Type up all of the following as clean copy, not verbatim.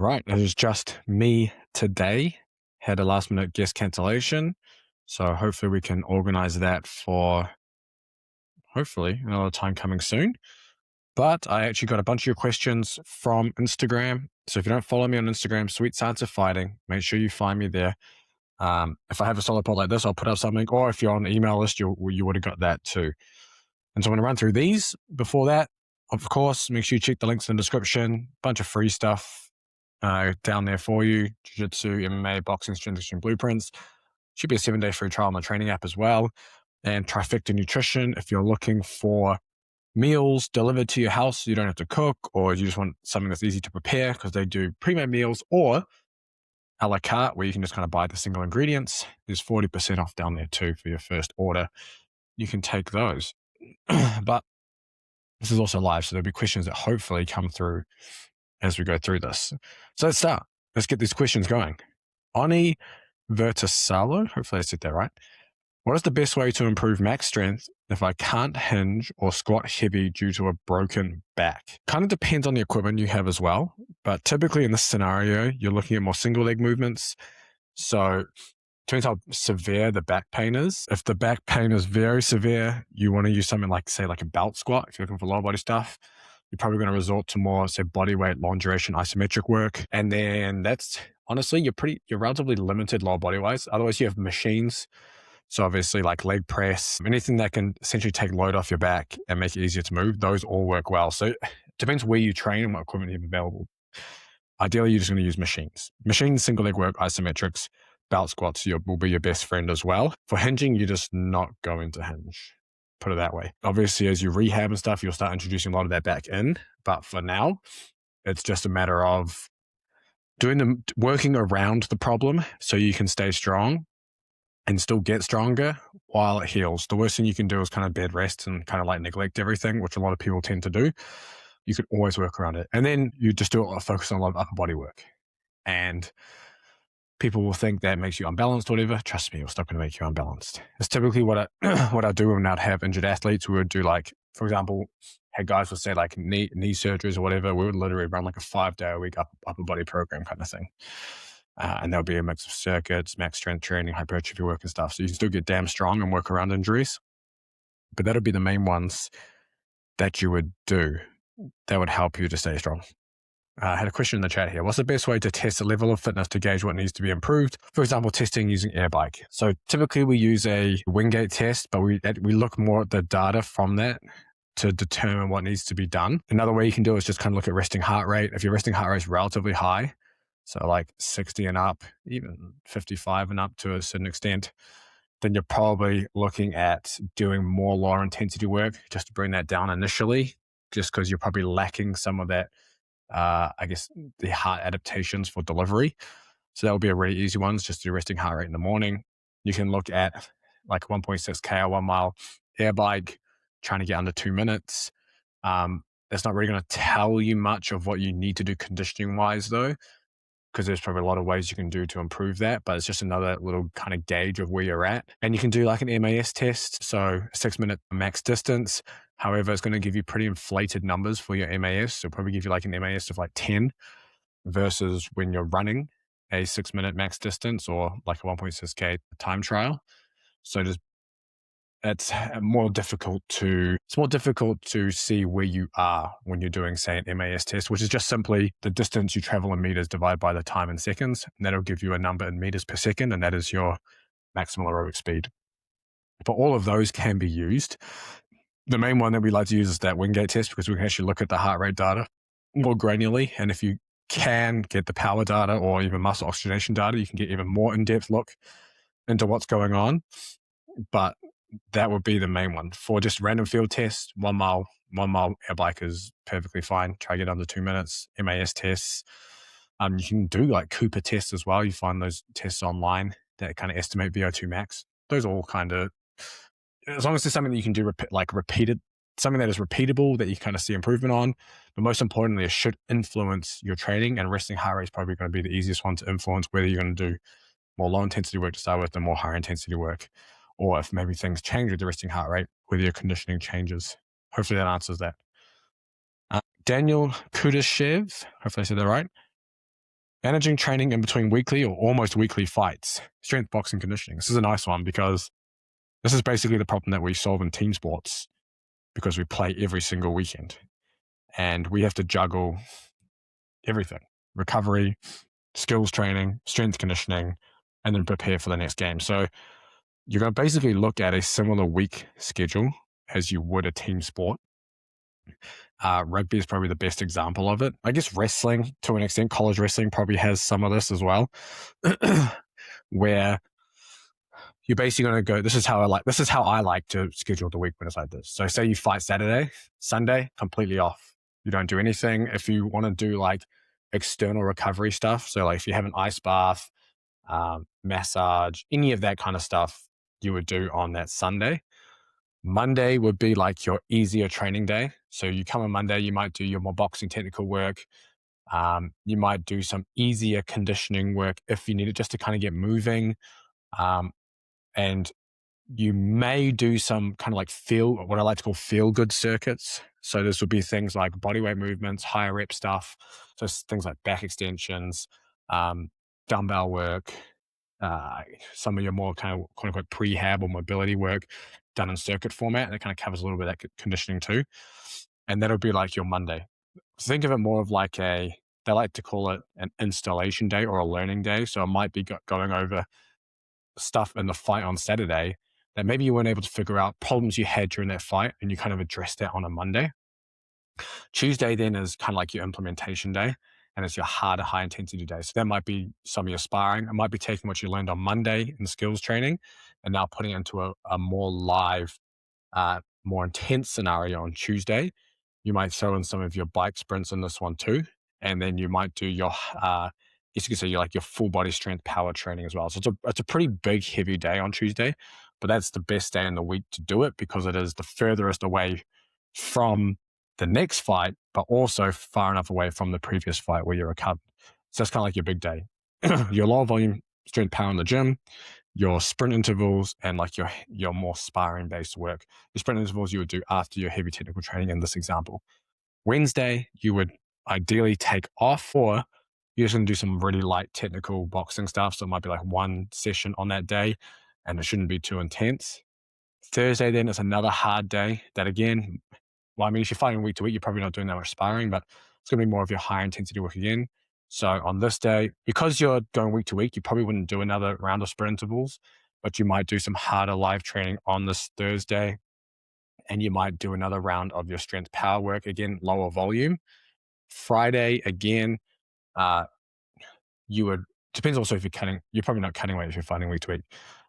Right, it was just me today. Had a last minute guest cancellation. So hopefully we can organize that for hopefully another time coming soon. But I actually got a bunch of your questions from Instagram. So if you don't follow me on Instagram, Sweet Science of Fighting, make sure you find me there. If I have a solo pod like this, I'll put up something. Or if you're on the email list, you would have got that too. And so I'm going to run through these. Before that, of course, make sure you check the links in the description. Bunch of free stuff down there for you. Jiu-Jitsu, MMA, boxing, strength conditioning blueprints. Should be a 7-day free trial on my training app as well. And Trifecta Nutrition, if you're looking for meals delivered to your house, you don't have to cook, or you just want something that's easy to prepare, because they do pre-made meals, or a la carte, where you can just kind of buy the single ingredients. There's 40% off down there too for your first order. You can take those. But this is also live, so there'll be questions that hopefully come through as we go through this. So let's start. Let's get these questions going. Oni Vertasalo, hopefully I said that right. What is the best way to improve max strength if I can't hinge or squat heavy due to a broken back? Kind of depends on the equipment you have as well, but typically in this scenario, you're looking at more single leg movements. So depends how severe the back pain is. If the back pain is very severe, you want to use something like, say, like a belt squat. If you're looking for lower body stuff, you're probably going to resort to more, say, body weight, long duration isometric work. And then that's honestly, you're relatively limited lower body wise. Otherwise, you have machines. So obviously, like leg press, anything that can essentially take load off your back and make it easier to move, those all work well. So it depends where you train and what equipment you have available. Ideally, you're just going to use machines. Machines, single leg work, isometrics, belt squats will be your best friend as well. For hinging, you're just not going to hinge. Put it that way. Obviously, as you rehab and stuff, you'll start introducing a lot of that back in. But for now, it's just a matter of working around the problem so you can stay strong and still get stronger while it heals. The worst thing you can do is kind of bed rest and kind of like neglect everything, which a lot of people tend to do. You could always work around it. And then you just focus on a lot of upper body work. And people will think that makes you unbalanced or whatever. Trust me, it's not going to make you unbalanced. It's typically what I do when I'd have injured athletes. We would do, like, for example, had guys would say like knee surgeries or whatever. We would literally run like a 5-day-a-week upper body program kind of thing. And there'll be a mix of circuits, max strength training, hypertrophy work and stuff. So you can still get damn strong and work around injuries. But that'll be the main ones that you would do that would help you to stay strong. I had a question in the chat here. What's the best way to test the level of fitness to gauge what needs to be improved? For example, testing using air bike. So typically we use a Wingate test, but we look more at the data from that to determine what needs to be done. Another way you can do it is just kind of look at resting heart rate. If your resting heart rate is relatively high, so like 60 and up, even 55 and up to a certain extent, then you're probably looking at doing more lower intensity work just to bring that down initially, just because you're probably lacking some of that, I guess, the heart adaptations for delivery. So that would be a really easy one. It's just do resting heart rate in the morning. You can look at like 1.6K or 1 mile air bike, trying to get under 2 minutes. That's not really going to tell you much of what you need to do conditioning wise though, because there's probably a lot of ways you can do to improve that, but it's just another little kind of gauge of where you're at. And you can do like an MAS test, so 6-minute max distance. However, it's going to give you pretty inflated numbers for your MAS. So probably give you like an MAS of like 10 versus when you're running a 6-minute max distance or like a 1.6K time trial. So it's more difficult to see where you are when you're doing, say, an MAS test, which is just simply the distance you travel in meters divided by the time in seconds. And that'll give you a number in meters per second, and that is your maximal aerobic speed. But all of those can be used. The main one that we like to use is that Wingate test, because we can actually look at the heart rate data more granularly. And if you can get the power data or even muscle oxygenation data, you can get even more in-depth look into what's going on. But that would be the main one. For just random field tests, 1 mile air bike is perfectly fine. Try to get under 2 minutes. MAS tests. You can do like Cooper tests as well. You find those tests online that kind of estimate VO2 max. Those all kind of, as long as it's something that you can do repeated, something that is repeatable that you kind of see improvement on. But most importantly, it should influence your training, and resting heart rate is probably going to be the easiest one to influence whether you're going to do more low intensity work to start with and more high intensity work. Or if maybe things change with the resting heart rate, whether your conditioning changes. Hopefully that answers that. Daniel Kudashev, hopefully I said that right. Managing training in between weekly or almost weekly fights. Strength, boxing, conditioning. This is a nice one because this is basically the problem that we solve in team sports because we play every single weekend and we have to juggle everything: recovery, skills training, strength conditioning, and then prepare for the next game. So you're going to basically look at a similar week schedule as you would a team sport. Rugby is probably the best example of it. I guess wrestling, to an extent, college wrestling probably has some of this as well, where you're basically going to go, this is how I like to schedule the week when it's like this. So say you fight Saturday, Sunday, completely off. You don't do anything. If you want to do like external recovery stuff, so like if you have an ice bath, massage, any of that kind of stuff, you would do on that Sunday. Monday would be like your easier training day. So you come on Monday, you might do your more boxing technical work. You might do some easier conditioning work if you need it just to kind of get moving. And you may do some kind of like what I like to call feel good circuits. So this would be things like bodyweight movements, higher rep stuff. So things like back extensions, dumbbell work, some of your more kind of quote unquote prehab or mobility work done in circuit format. And it kind of covers a little bit of that conditioning too. And that'll be like your Monday. Think of it more of like they like to call it an installation day or a learning day. So it might be going over stuff in the fight on Saturday that maybe you weren't able to figure out, problems you had during that fight, and you kind of addressed that on a Monday. Tuesday then is kind of like your implementation day, and it's your harder, high intensity day. So that might be some of your sparring. It might be taking what you learned on Monday in skills training and now putting it into a more live, more intense scenario on Tuesday. You might throw in some of your bike sprints in this one too. And then you might do your, you could say your full body strength power training as well. So it's a pretty big, heavy day on Tuesday, but that's the best day in the week to do it because it is the furthest away from the next fight, but also far enough away from the previous fight where you're recovered. So that's kind of like your big day. Your lower volume strength power in the gym, your sprint intervals, and like your more sparring based work. Your sprint intervals you would do after your heavy technical training in this example. Wednesday, you would ideally take off, or you're just going to do some really light technical boxing stuff. So it might be like one session on that day, and it shouldn't be too intense. Thursday then is another hard day that again, well, I mean, if you're fighting week to week, you're probably not doing that much sparring, but it's going to be more of your high intensity work again. So on this day, because you're going week to week, you probably wouldn't do another round of sprint intervals, but you might do some harder live training on this Thursday. And you might do another round of your strength power work, again, lower volume. Friday, again, depends also if you're probably not cutting weight if you're fighting week to week.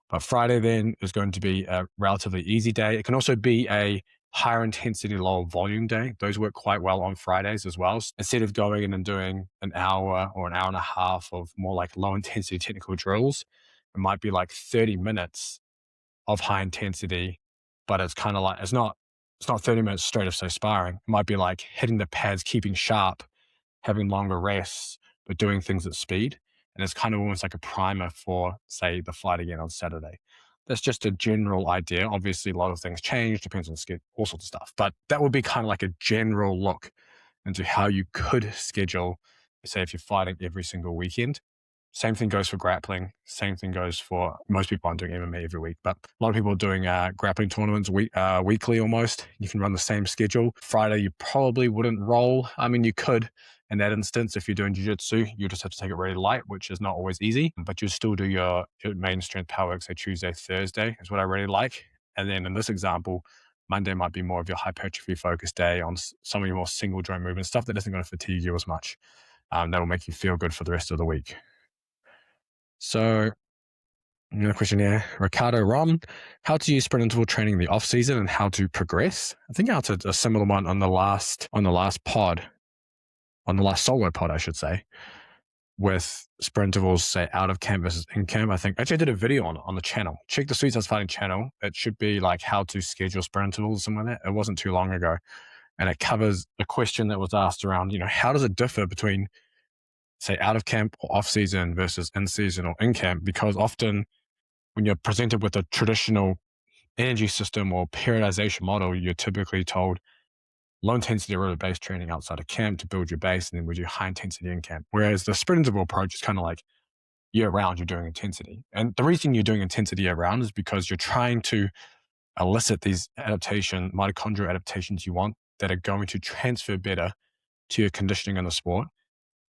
But Friday then is going to be a relatively easy day. It can also be a higher intensity, lower volume day. Those work quite well on Fridays as well. Instead of going in and doing an hour or an hour and a half of more like low intensity technical drills, it might be like 30 minutes of high intensity, but it's kind of like, it's not 30 minutes straight of, say, sparring. It might be like hitting the pads, keeping sharp, having longer rests, but doing things at speed. And it's kind of almost like a primer for, say, the fight again on Saturday. That's just a general idea. Obviously, a lot of things change, depends on schedule, all sorts of stuff. But that would be kind of like a general look into how you could schedule, say, if you're fighting every single weekend. Same thing goes for grappling. Same thing goes for most people aren't doing MMA every week, but a lot of people are doing grappling tournaments weekly almost. You can run the same schedule. Friday, you probably wouldn't roll. I mean, you could in that instance. If you're doing jiu-jitsu, you just have to take it really light, which is not always easy, but you still do your main strength power work, say Tuesday, Thursday is what I really like. And then in this example, Monday might be more of your hypertrophy focused day on some of your more single joint movement stuff that isn't going to fatigue you as much. That will make you feel good for the rest of the week. So another question here, Ricardo Rom, how to use sprint interval training in the off season and how to progress. I think I answered a similar one on the last solo pod, I should say, with sprint intervals, say out of camp versus in camp. I think actually I did a video on the channel. Check the Sweet Science Fighting channel. It should be like how to schedule sprint intervals or something like that. It wasn't too long ago. And it covers the question that was asked around, how does it differ between, say, out of camp or off season versus in season or in camp? Because often when you're presented with a traditional energy system or periodization model, you're typically told low intensity aerobic base training outside of camp to build your base, and then we do high intensity in camp. Whereas the sprint interval approach is kind of like year round, you're doing intensity. And the reason you're doing intensity year round is because you're trying to elicit these mitochondrial adaptations you want that are going to transfer better to your conditioning in the sport.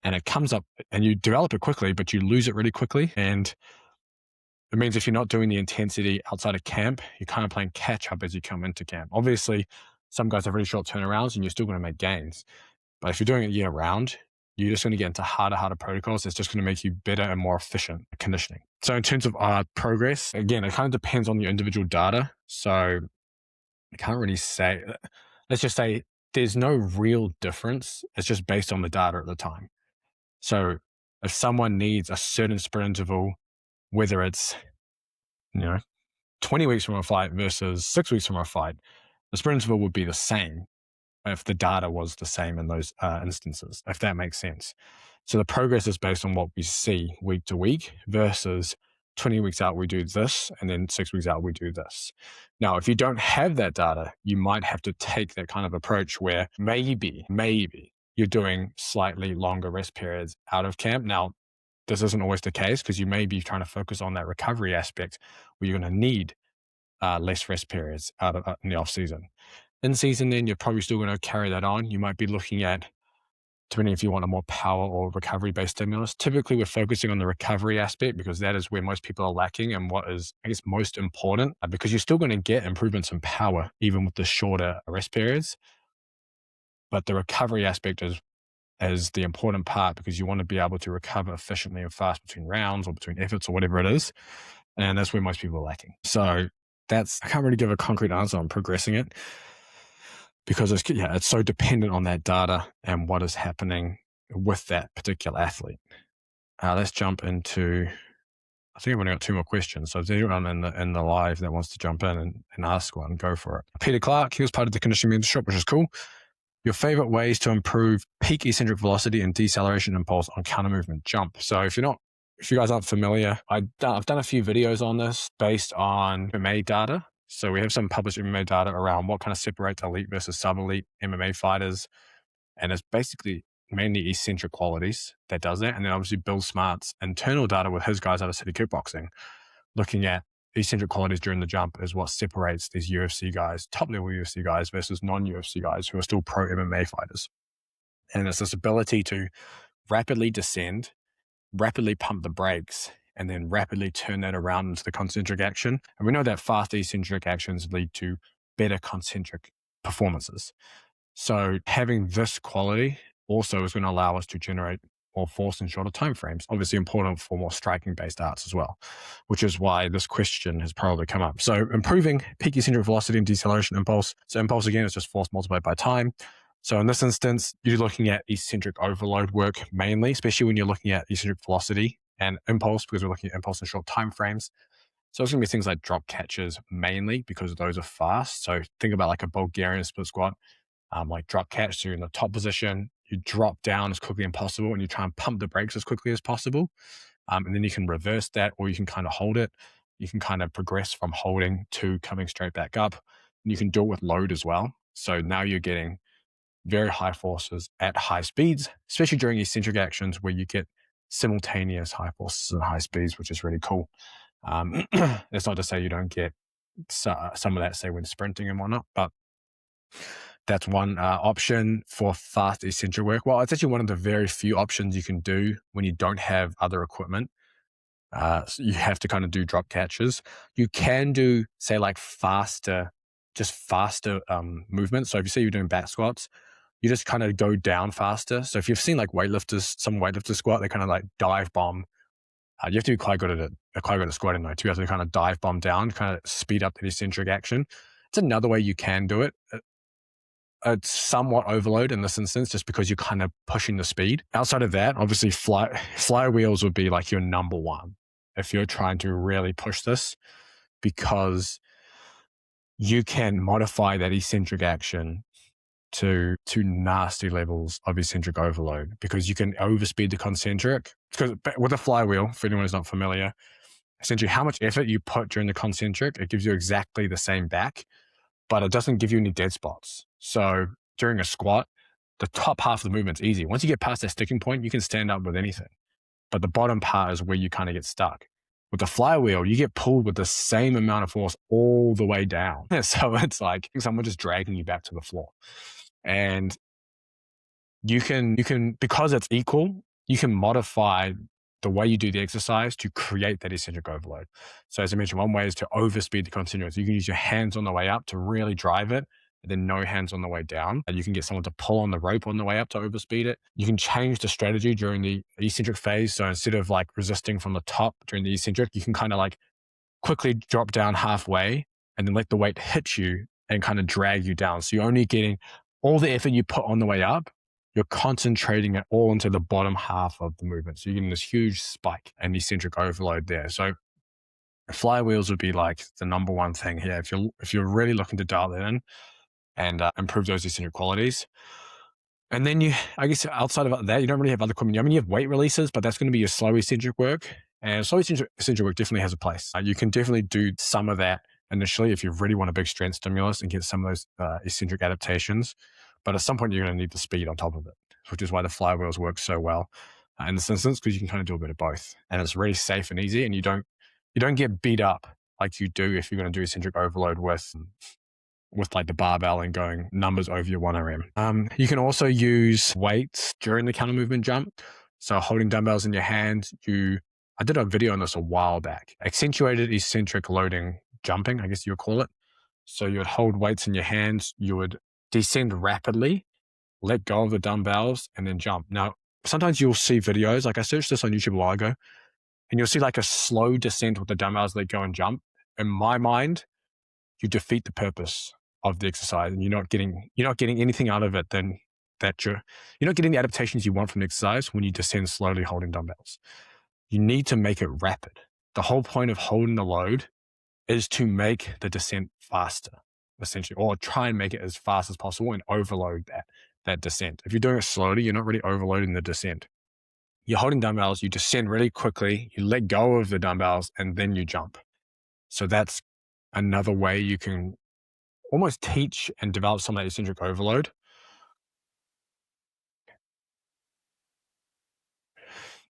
And it comes up and you develop it quickly, but you lose it really quickly. And it means if you're not doing the intensity outside of camp, you're kind of playing catch up as you come into camp. Obviously, some guys have really short turnarounds and you're still going to make gains. But if you're doing it year round, you're just going to get into harder protocols. It's just going to make you better and more efficient at conditioning. So in terms of progress, again, it kind of depends on your individual data. So I can't really say, let's just say there's no real difference. It's just based on the data at the time. So if someone needs a certain sprint interval, whether it's, 20 weeks from a fight versus 6 weeks from a fight, the sprint interval would be the same if the data was the same in those instances, if that makes sense. So the progress is based on what we see week to week versus 20 weeks out, we do this, and then 6 weeks out, we do this. Now, if you don't have that data, you might have to take that kind of approach where maybe you're doing slightly longer rest periods out of camp. Now, this isn't always the case because you may be trying to focus on that recovery aspect where you're going to need less rest periods in the off season. In season, then you're probably still going to carry that on. You might be looking at, depending if you want a more power or recovery-based stimulus. Typically, we're focusing on the recovery aspect because that is where most people are lacking and what is, I guess, most important because you're still going to get improvements in power even with the shorter rest periods. But the recovery aspect is the important part because you want to be able to recover efficiently and fast between rounds or between efforts or whatever it is. And that's where most people are lacking. So I can't really give a concrete answer on progressing it because it's so dependent on that data and what is happening with that particular athlete. Let's jump into, I think I've only got 2 more questions. So if there's anyone in the live that wants to jump in and ask one, go for it. Peter Clark, he was part of the conditioning mentorship, which is cool. Your favorite ways to improve peak eccentric velocity and deceleration impulse on counter movement jump. So if you guys aren't familiar, I've done a few videos on this based on MMA data. So we have some published MMA data around what kind of separates elite versus sub-elite MMA fighters. And it's basically mainly eccentric qualities that does that. And then obviously Bill Smart's internal data with his guys out of City Kickboxing, looking at eccentric qualities during the jump is what separates these UFC guys, top level UFC guys versus non-UFC guys who are still pro MMA fighters. And it's this ability to rapidly descend, rapidly pump the brakes, and then rapidly turn that around into the concentric action. And we know that fast eccentric actions lead to better concentric performances. So having this quality also is going to allow us to generate more force in shorter time frames. Obviously important for more striking-based arts as well, which is why this question has probably come up. So improving peak eccentric velocity and deceleration impulse. So impulse, again, is just force multiplied by time. So in this instance, you're looking at eccentric overload work mainly, especially when you're looking at eccentric velocity and impulse, because we're looking at impulse in short time frames. So it's going to be things like drop catches mainly because those are fast. So think about like a Bulgarian split squat, like drop catch. So you're in the top position, you drop down as quickly as possible and you try and pump the brakes as quickly as possible. And then you can reverse that or you can kind of hold it. You can kind of progress from holding to coming straight back up. And you can do it with load as well. So now you're getting very high forces at high speeds, especially during eccentric actions where you get simultaneous high forces and high speeds, which is really cool. It's not to say you don't get some of that, say, when sprinting and whatnot, but that's one option for fast eccentric work. Well, it's actually one of the very few options you can do when you don't have other equipment. So you have to kind of do drop catches. You can do, say, like faster movements. So if you say you're doing back squats, you just kind of go down faster. So if you've seen like some weightlifters squat, they kind of like dive bomb. You have to be quite good at squatting though, too. You have to kind of dive bomb down, kind of speed up the eccentric action. It's another way you can do it. It's somewhat overload in this instance, just because you're kind of pushing the speed. Outside of that, obviously flywheels would be like your number one if you're trying to really push this, because you can modify that eccentric action to nasty levels of eccentric overload, because you can overspeed the concentric. Because with a flywheel, for anyone who's not familiar, essentially how much effort you put during the concentric, it gives you exactly the same back, but it doesn't give you any dead spots. So during a squat, the top half of the movement's easy. Once you get past that sticking point, you can stand up with anything. But the bottom part is where you kind of get stuck. With the flywheel, you get pulled with the same amount of force all the way down. So it's like someone just dragging you back to the floor. And you can, because it's equal, you can modify the way you do the exercise to create that eccentric overload. So as I mentioned, one way is to overspeed the continuous. You can use your hands on the way up to really drive it, and then no hands on the way down. And you can get someone to pull on the rope on the way up to overspeed it. You can change the strategy during the eccentric phase. So instead of like resisting from the top during the eccentric, you can kind of like quickly drop down halfway and then let the weight hit you and kind of drag you down. So you're only getting all the effort you put on the way up, you're concentrating it all into the bottom half of the movement. So you're getting this huge spike and eccentric overload there. So flywheels would be like the number one thing here. If you're really looking to dial it in and improve those eccentric qualities. And then I guess outside of that, you don't really have other equipment. I mean, you have weight releases, but that's going to be your slow eccentric work. And slow eccentric work definitely has a place. You can definitely do some of that initially if you really want a big strength stimulus and get some of those eccentric adaptations. But at some point, you're going to need the speed on top of it, which is why the flywheels work so well in this instance, because you can kind of do a bit of both. And it's really safe and easy, and you don't get beat up like you do if you're going to do eccentric overload with like the barbell and going numbers over your 1RM. You can also use weights during the counter movement jump. So holding dumbbells in your hand, I did a video on this a while back. Accentuated eccentric loading jumping, I guess you would call it. So you would hold weights in your hands, you would descend rapidly, let go of the dumbbells, and then jump. Now, sometimes you'll see videos, like I searched this on YouTube a while ago, and you'll see like a slow descent with the dumbbells, let go and jump. In my mind, you defeat the purpose of the exercise, and you're not getting anything out of it than that you're not getting the adaptations you want from the exercise when you descend slowly holding dumbbells. You need to make it rapid. The whole point of holding the load is to make the descent faster, essentially, or try and make it as fast as possible and overload that descent. If you're doing it slowly, you're not really overloading the descent. You're holding dumbbells, you descend really quickly, you let go of the dumbbells, and then you jump. So that's another way you can almost teach and develop some of that eccentric overload.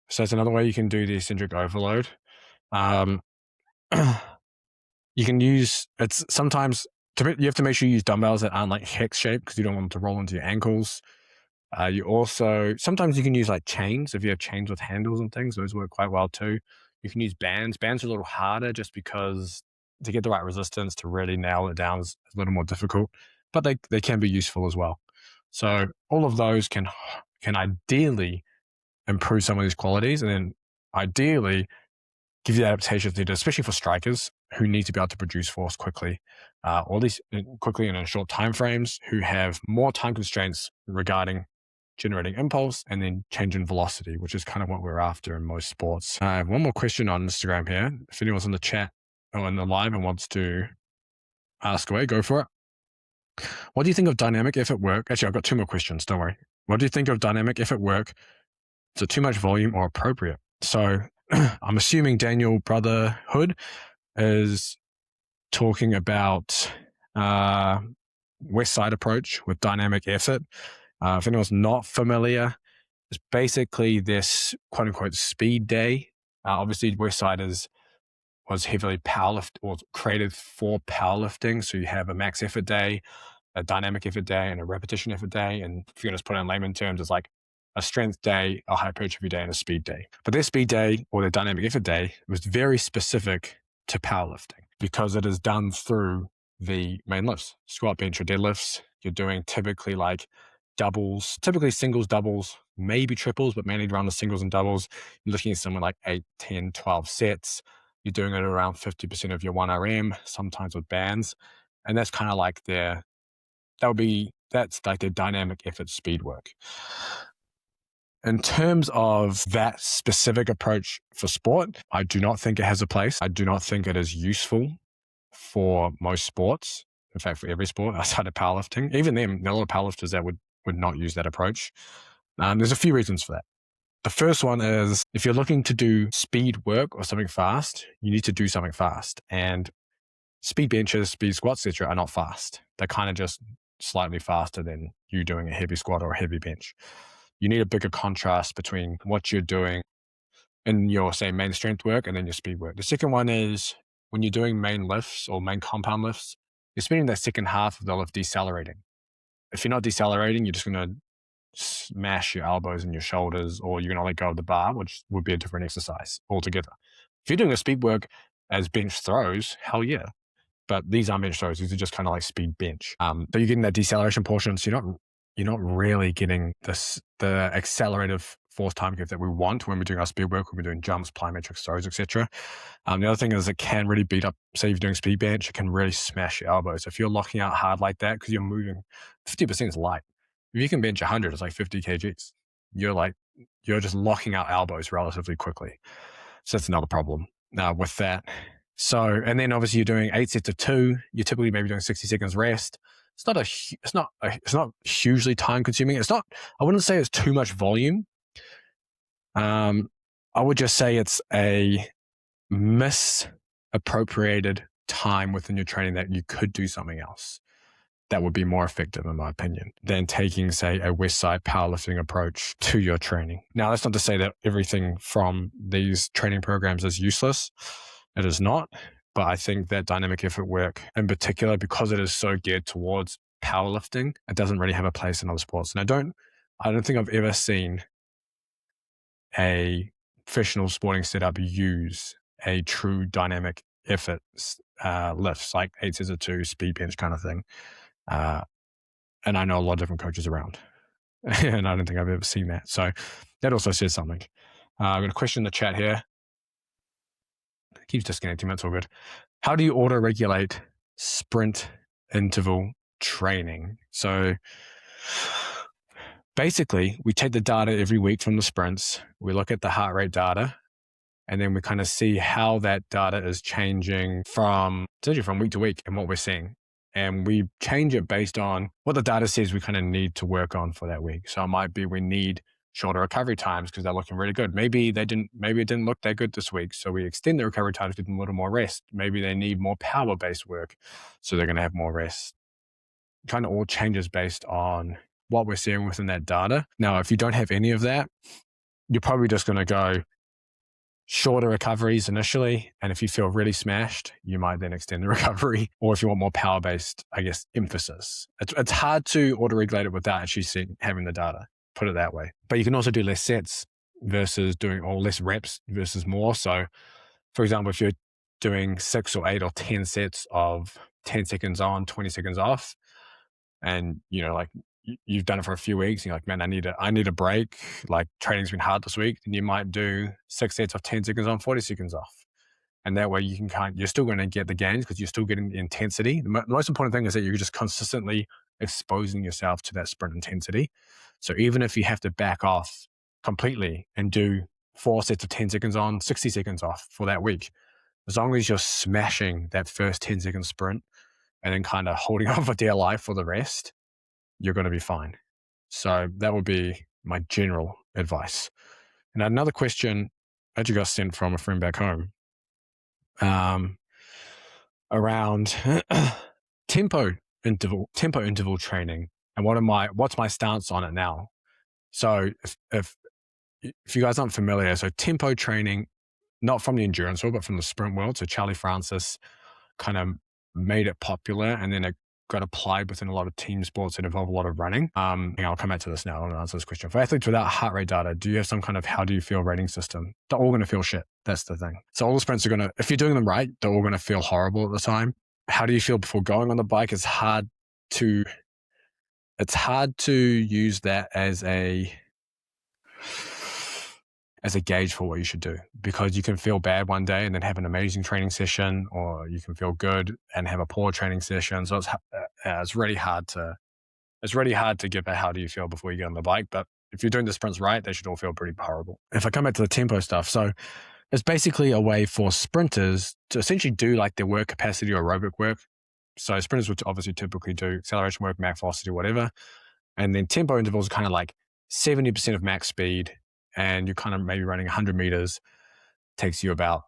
So that's another way you can do the eccentric overload. You can use, it's sometimes, you have to make sure you use dumbbells that aren't like hex shape because you don't want them to roll into your ankles. You also, sometimes you can use like chains. If you have chains with handles and things, those work quite well too. You can use bands. Bands are a little harder just because to get the right resistance to really nail it down is a little more difficult, but they can be useful as well. So all of those can ideally improve some of these qualities, and then ideally give you the adaptations needed, especially for strikers who need to be able to produce force quickly, or at least quickly and in short time frames, who have more time constraints regarding generating impulse and then change in velocity, which is kind of what we're after in most sports. I have one more question on Instagram here. If anyone's in the chat or in the live and wants to ask away, go for it. What do you think of dynamic effort work? Actually, I've got two more questions. Don't worry. What do you think of dynamic effort work? Is it too much volume or appropriate? So I'm assuming Daniel Brotherhood is talking about West Side approach with dynamic effort. If anyone's not familiar, it's basically this quote unquote speed day. Obviously, West Side was heavily powerlift or created for powerlifting. So you have a max effort day, a dynamic effort day, and a repetition effort day. And if you're going to put it in layman terms, it's like a strength day, a hypertrophy day, and a speed day. But their speed day or their dynamic effort day was very specific to powerlifting because it is done through the main lifts, squat, bench, or deadlifts. You're doing typically like doubles, typically singles, doubles, maybe triples, but mainly around the singles and doubles. You're looking at somewhere like 8, 10, 12 sets. You're doing it around 50% of your 1RM, sometimes with bands. And that's kind of like that's like their dynamic effort speed work. In terms of that specific approach for sport, I do not think it has a place. I do not think it is useful for most sports. In fact, for every sport outside of powerlifting. Even them, there are a lot of powerlifters that would not use that approach. There's a few reasons for that. The first one is if you're looking to do speed work or something fast, you need to do something fast. And speed benches, speed squats, etc., are not fast. They're kind of just slightly faster than you doing a heavy squat or a heavy bench. You need a bigger contrast between what you're doing in your, say, main strength work and then your speed work. The second one is when you're doing main lifts or main compound lifts, you're spending that second half of the lift decelerating. If you're not decelerating, you're just going to smash your elbows and your shoulders, or you're going to let go of the bar, which would be a different exercise altogether. If you're doing a speed work as bench throws, hell yeah. But these aren't bench throws. These are just kind of like speed bench. So you're getting that deceleration portion. So you're not really getting the accelerative force time curve that we want when we're doing our speed work, when we're doing jumps, plyometrics, throws, etc. The other thing is it can really beat up, say you're doing speed bench, it can really smash your elbows. If you're locking out hard like that, because you're moving, 50% is light. If you can bench 100, it's like 50 kgs. You're just locking out elbows relatively quickly. So that's another problem with that. So, and then obviously you're doing 8 sets of 2. You're typically maybe doing 60 seconds rest. It's not hugely time consuming. I wouldn't say it's too much volume. I would just say it's a misappropriated time within your training that you could do something else that would be more effective, in my opinion, than taking, say, a West Side powerlifting approach to your training. Now, that's not to say that everything from these training programs is useless. It is not. But I think that dynamic effort work in particular, because it is so geared towards powerlifting, it doesn't really have a place in other sports. And I don't think I've ever seen a professional sporting setup use a true dynamic effort lifts, like 8 sets of 2, speed bench kind of thing. And I know a lot of different coaches around, and I don't think I've ever seen that. So that also says something. I've got a question in the chat here. It keeps disconnecting, that's all good. How do you auto-regulate sprint interval training? So basically, we take the data every week from the sprints. We look at the heart rate data, and then we kind of see how that data is changing from week to week and what we're seeing. And we change it based on what the data says we kind of need to work on for that week. So it might be we need shorter recovery times because they're looking really good. Maybe it didn't look that good this week, so we extend the recovery times, give them a little more rest. Maybe they need more power-based work, so they're going to have more rest. It kind of all changes based on what we're seeing within that data. Now, if you don't have any of that, you're probably just going to go shorter recoveries initially, and if you feel really smashed, you might then extend the recovery. Or if you want more power-based, I guess, emphasis. It's hard to auto-regulate it without actually having the data, put it that way. But you can also do less sets versus less reps versus more. So, for example, if you're doing 6 or 8 or 10 sets of 10 seconds on, 20 seconds off, and you've done it for a few weeks, and you're like, man, I need a break. Like, training's been hard this week. And you might do 6 sets of 10 seconds on, 40 seconds off. And that way you're still going to get the gains because you're still getting the intensity. The most important thing is that you're just consistently exposing yourself to that sprint intensity. So even if you have to back off completely and do 4 sets of 10 seconds on, 60 seconds off for that week, as long as you're smashing that first 10-second sprint and then kind of holding on for dear life for the rest, you're going to be fine. So that would be my general advice. And another question I actually got sent from a friend back home around tempo interval training and what's my stance on it now. So if you guys aren't familiar, so tempo training, not from the endurance world, but from the sprint world. So Charlie Francis kind of made it popular, and then it got applied within a lot of team sports that involve a lot of running. I'll come back to this now and answer this question. For athletes without heart rate data, do you have some kind of how do you feel rating system? They're all going to feel shit. That's the thing. So all the sprints are if you're doing them right, they're all going to feel horrible at the time. How do you feel before going on the bike? It's hard to use that as a gauge for what you should do, because you can feel bad one day and then have an amazing training session, or you can feel good and have a poor training session. So it's really hard to give a how do you feel before you get on the bike. But if you're doing the sprints right, they should all feel pretty horrible. If I come back to the tempo stuff, so it's basically a way for sprinters to essentially do like their work capacity or aerobic work. So sprinters would obviously typically do acceleration work, max velocity, whatever. And then tempo intervals are kind of like 70% of max speed, and you're kind of maybe running 100 meters. Takes you about,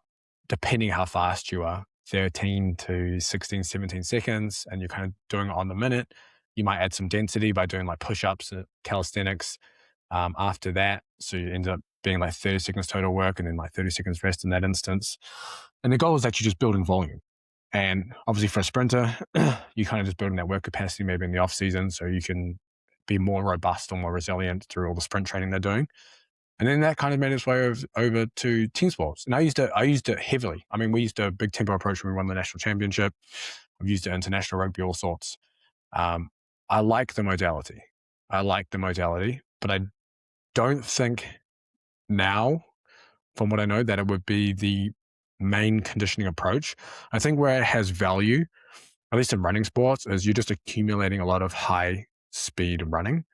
depending how fast you are, 13 to 16, 17 seconds, and you're kind of doing it on the minute. You might add some density by doing like push-ups, calisthenics after that. So you end up being like 30 seconds total work and then like 30 seconds rest in that instance. And the goal is that you're just building volume. And obviously for a sprinter, you're kind of just building that work capacity maybe in the off season so you can be more robust or more resilient through all the sprint training they're doing. And then that kind of made its way over to team sports. And I used it heavily. I mean, we used a big tempo approach when we won the national championship. I've used it international rugby, all sorts. I like the modality. But I don't think now, from what I know, that it would be the main conditioning approach. I think where it has value, at least in running sports, is you're just accumulating a lot of high speed running.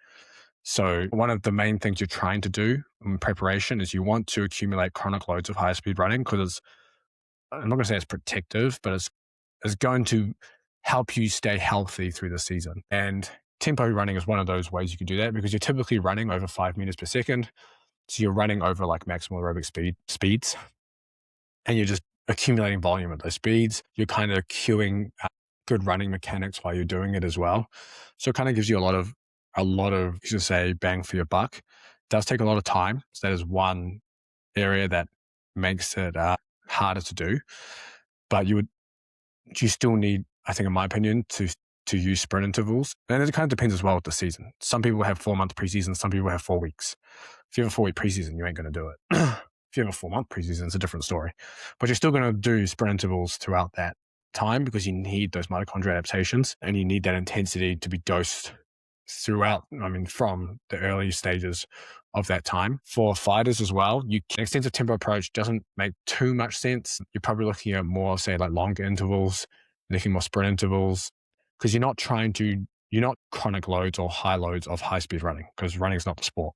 So one of the main things you're trying to do in preparation is you want to accumulate chronic loads of high speed running because I'm not going to say it's protective, but it's going to help you stay healthy through the season. And tempo running is one of those ways you can do that because you're typically running over 5 meters per second. So you're running over like maximal aerobic speeds and you're just accumulating volume at those speeds. You're kind of cueing good running mechanics while you're doing it as well. So it kind of gives you a lot of, you should say, bang for your buck. It does take a lot of time. So that is one area that makes it harder to do. But you still need, I think, in my opinion, to use sprint intervals. And it kind of depends as well with the season. Some people have 4-month preseason, some people have 4 weeks. If you have a 4-week preseason, you ain't going to do it. If you have a 4-month preseason, it's a different story. But you're still going to do sprint intervals throughout that time because you need those mitochondrial adaptations and you need that intensity to be dosed throughout, from the early stages of that time. For fighters as well, an extensive tempo approach doesn't make too much sense. You're probably looking at more, say, like longer intervals, looking more sprint intervals, because you're not chronic loads or high loads of high-speed running, because running is not the sport.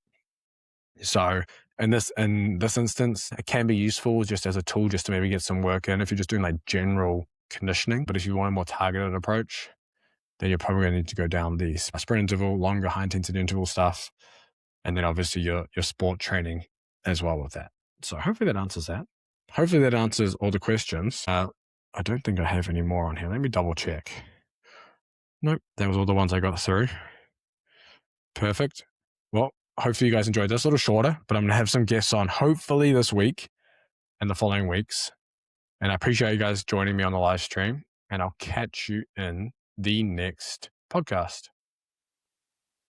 So in this instance, it can be useful just as a tool, just to maybe get some work in if you're just doing like general conditioning. But if you want a more targeted approach, then you're probably going to need to go down the sprint interval, longer high-intensity interval stuff, and then obviously your sport training as well with that. So hopefully that answers that. Hopefully that answers all the questions. I don't think I have any more on here. Let me double check. Nope, that was all the ones I got through. Perfect. Well, hopefully you guys enjoyed this. A little shorter, but I'm going to have some guests on hopefully this week and the following weeks. And I appreciate you guys joining me on the live stream, and I'll catch you in the next podcast.